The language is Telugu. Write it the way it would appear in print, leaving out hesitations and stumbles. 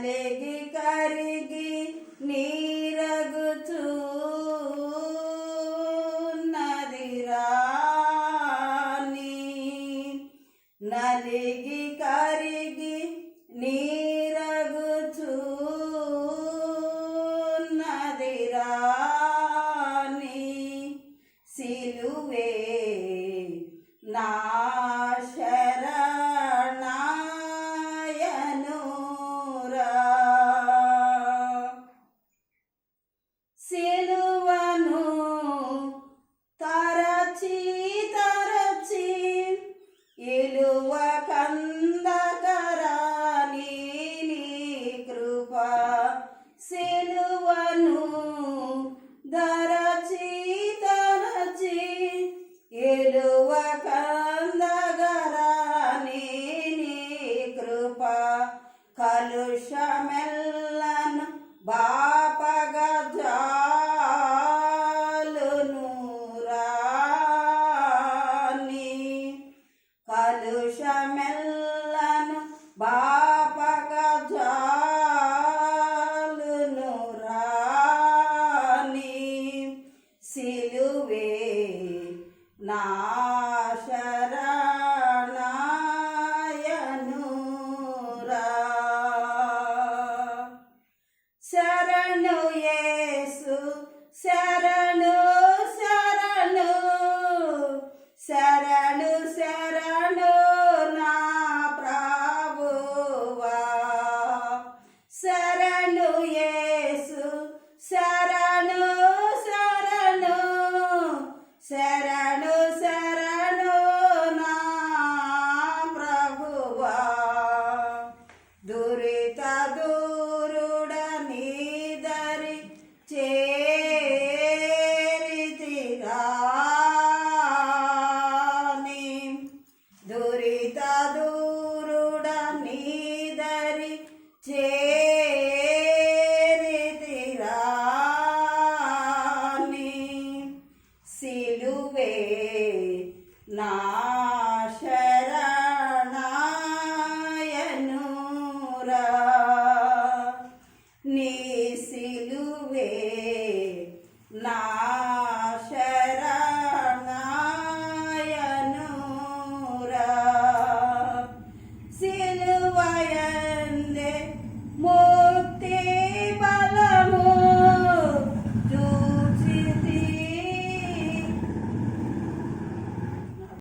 నలిగి కరిగి నీరగుచూ నలిగి కరిగి నీరగుచున్నదిరాని సిలువే నా శరణాయనురా సిలువను తరచి ఇలువ కందకరాని నీ కృప సిలువను ధరచి తరచి ఇలువ కందకరాని నీ కృప కలుషమెల్లను బాపగా కలుషమెల్లను బాపగా జాలును రాని సిలువే నా శరణాయనురా శరణు యేసు శరణు శరణు శరణు శరణు నా ప్రభువా శరణు యేసు శరణు శరణు శరణు శరణు నా ప్రభువా దురిత దూరుడ నీదరి దురిత దూరుడ నీదరి చేరితిరాని సిలువే నా శరణాయనురా నీ సిలువే నా